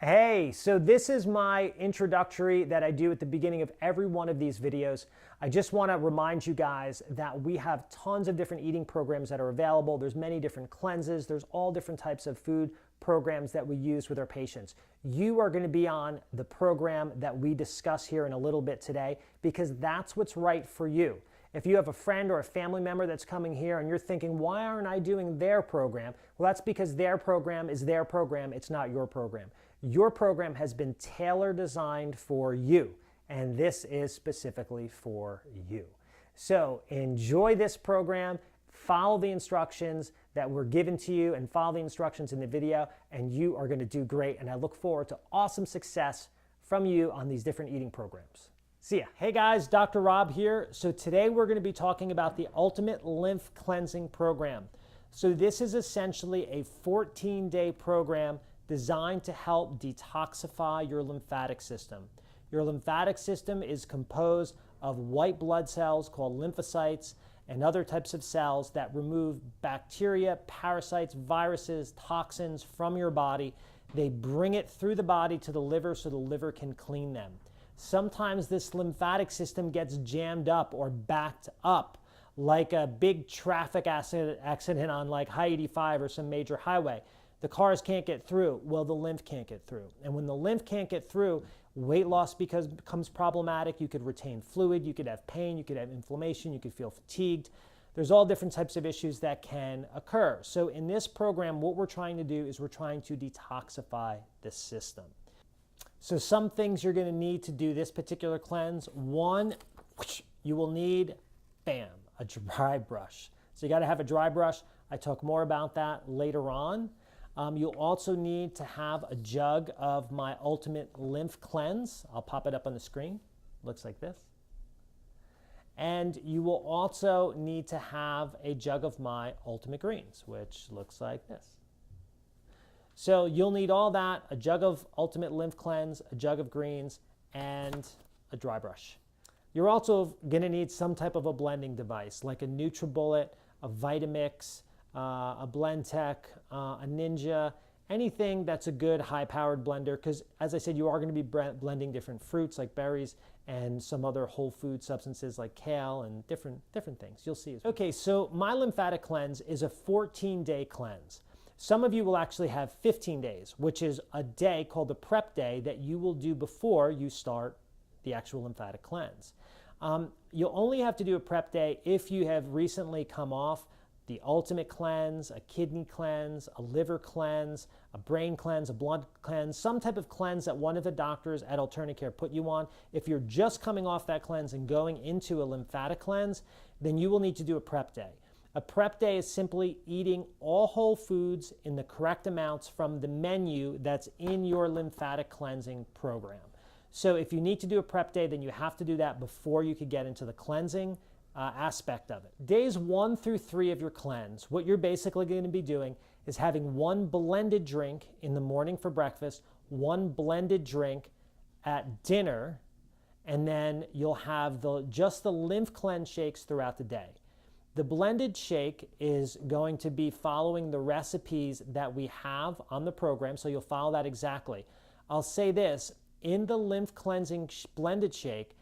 Hey, so this is my introductory that I do at the beginning of every one of these videos. I just want to remind you guys that we have tons of different eating programs that are available. There's many different cleanses. There's all different types of food programs that we use with our patients. You are going to be on the program that we discuss here in a little bit today because that's what's right for you. If you have a friend or a family member that's coming here and you're thinking, why aren't I doing their program? Well, that's because their program is their program. It's not your program. Your program has been tailor designed for you, and this is specifically for you. So enjoy this program, follow the instructions that were given to you, and follow the instructions in the video, and you are going to do great. And I look forward to awesome success from you on these different eating programs. See ya. Hey guys, Dr. Rob here. So today we're going to be talking about the Ultimate Lymph Cleansing Program. So this is essentially a 14-day program designed to help detoxify your lymphatic system. Your lymphatic system is composed of white blood cells called lymphocytes and other types of cells that remove bacteria, parasites, viruses, toxins from your body. They bring it through the body to the liver so the liver can clean them. Sometimes this lymphatic system gets jammed up or backed up like a big traffic accident on like I-85 or some major highway. The cars can't get through. Well, the lymph can't get through. And when the lymph can't get through, weight loss becomes problematic. You could retain fluid, you could have pain, you could have inflammation, you could feel fatigued. There's all different types of issues that can occur. So in this program, what we're trying to do is we're trying to detoxify the system. So some things you're going to need to do this particular cleanse. One, you will need, bam, a dry brush. So you got to have a dry brush. I talk more about that later on. You'll also need to have a jug of my Ultimate Lymph Cleanse. I'll pop it up on the screen. Looks like this. And you will also need to have a jug of my Ultimate Greens, which looks like this. So you'll need all that, a jug of Ultimate Lymph Cleanse, a jug of greens, and a dry brush. You're also going to need some type of a blending device, like a NutriBullet, a Vitamix, a BlendTech, a Ninja, anything that's a good high-powered blender, because as I said, you are going to be blending different fruits like berries and some other whole food substances like kale and different things. You'll see. Okay, so my lymphatic cleanse is a 14-day cleanse. Some of you will actually have 15 days, which is a day called the prep day that you will do before you start the actual lymphatic cleanse. You'll only have to do a prep day if you have recently come off the ultimate cleanse, a kidney cleanse, a liver cleanse, a brain cleanse, a blood cleanse, some type of cleanse that one of the doctors at AlternaCare put you on. If you're just coming off that cleanse and going into a lymphatic cleanse, then you will need to do a prep day. A prep day is simply eating all whole foods in the correct amounts from the menu that's in your lymphatic cleansing program. So if you need to do a prep day, then you have to do that before you could get into the cleansing aspect of it. Days 1 through 3 of your cleanse, what you're basically going to be doing is having one blended drink in the morning for breakfast, one blended drink at dinner, and then you'll have just the lymph cleanse shakes throughout the day. The blended shake is going to be following the recipes that we have on the program, so you'll follow that exactly. I'll say this, in the lymph cleansing blended shake,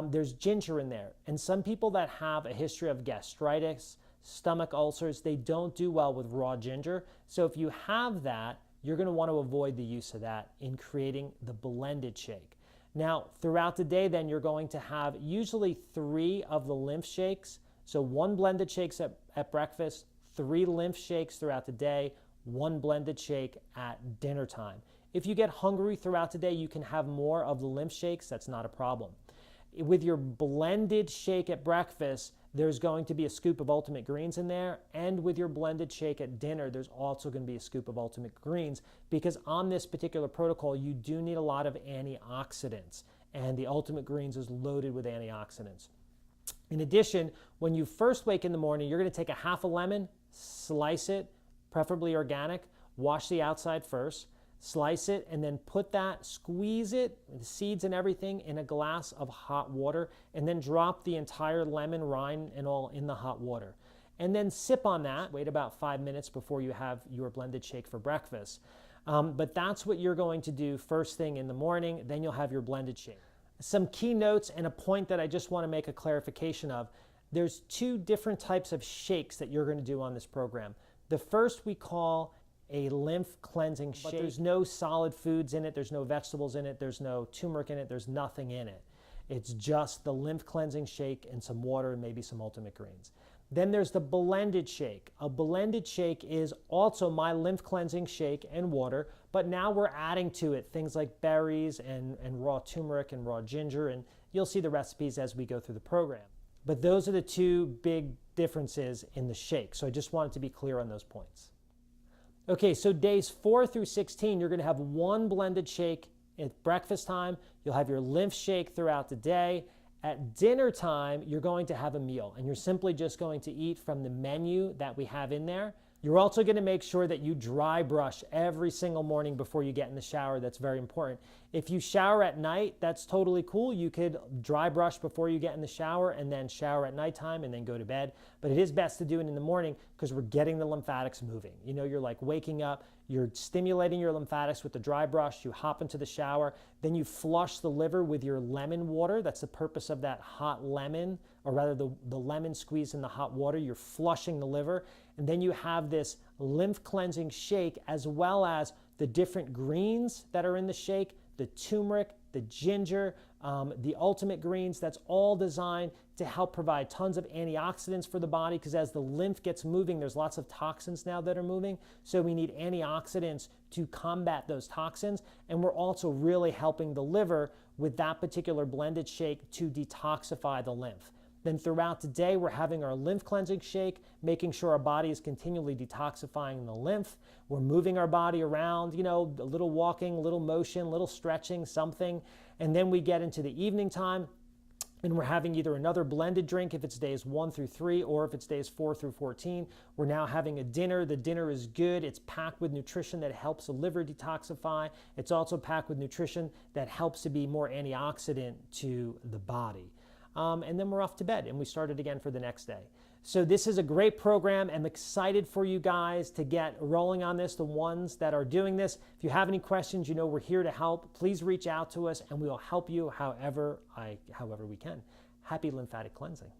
there's ginger in there. And some people that have a history of gastritis, stomach ulcers, they don't do well with raw ginger. So if you have that, you're going to want to avoid the use of that in creating the blended shake. Now, throughout the day, then you're going to have usually 3 of the lymph shakes. So 1 blended shake at breakfast, 3 lymph shakes throughout the day, 1 blended shake at dinner time. If you get hungry throughout the day, you can have more of the lymph shakes. That's not a problem. With your blended shake at breakfast, there's going to be a scoop of Ultimate Greens in there. And with your blended shake at dinner, there's also going to be a scoop of Ultimate Greens, because on this particular protocol, you do need a lot of antioxidants. And the Ultimate Greens is loaded with antioxidants. In addition, when you first wake in the morning, you're going to take a half a lemon, slice it, preferably organic, wash the outside first, slice it, and then put that, squeeze it, the seeds and everything, in a glass of hot water, and then drop the entire lemon rind and all in the hot water. And then sip on that. Wait about 5 minutes before you have your blended shake for breakfast. But that's what you're going to do first thing in the morning. Then you'll have your blended shake. Some key notes and a point that I just want to make a clarification of. There's two different types of shakes that you're going to do on this program. The first we call a lymph cleansing shake. But there's no solid foods in it. There's no vegetables in it. There's no turmeric in it. There's nothing in it. It's just the lymph cleansing shake and some water and maybe some ultimate greens. Then there's the blended shake. A blended shake is also my lymph cleansing shake and water, but now we're adding to it things like berries and raw turmeric and raw ginger, and you'll see the recipes as we go through the program. But those are the two big differences in the shake. So I just wanted to be clear on those points. Okay, so days 4 through 16, you're going to have one blended shake at breakfast time. You'll have your lymph shake throughout the day. At dinner time, you're going to have a meal, and you're simply just going to eat from the menu that we have in there. You're also going to make sure that you dry brush every single morning before you get in the shower. That's very important. If you shower at night, that's totally cool. You could dry brush before you get in the shower and then shower at nighttime and then go to bed. But it is best to do it in the morning because we're getting the lymphatics moving. You know, you're like waking up, you're stimulating your lymphatics with the dry brush, you hop into the shower, then you flush the liver with your lemon water. That's the purpose of that hot lemon, or rather the lemon squeezed in the hot water. You're flushing the liver. And then you have this lymph cleansing shake, as well as the different greens that are in the shake, the turmeric, the ginger, the ultimate greens. That's all designed to help provide tons of antioxidants for the body, because as the lymph gets moving, there's lots of toxins now that are moving. So we need antioxidants to combat those toxins. And we're also really helping the liver with that particular blended shake to detoxify the lymph. Then throughout the day, we're having our lymph cleansing shake, making sure our body is continually detoxifying the lymph. We're moving our body around, you know, a little walking, a little motion, a little stretching, something. And then we get into the evening time, and we're having either another blended drink if it's days 1 through 3, or if it's days 4 through 14. We're now having a dinner. The dinner is good. It's packed with nutrition that helps the liver detoxify. It's also packed with nutrition that helps to be more antioxidant to the body. And then we're off to bed, and we start it again for the next day. So this is a great program. I'm excited for you guys to get rolling on this, the ones that are doing this. If you have any questions, you know we're here to help. Please reach out to us, and we will help you however we can. Happy lymphatic cleansing.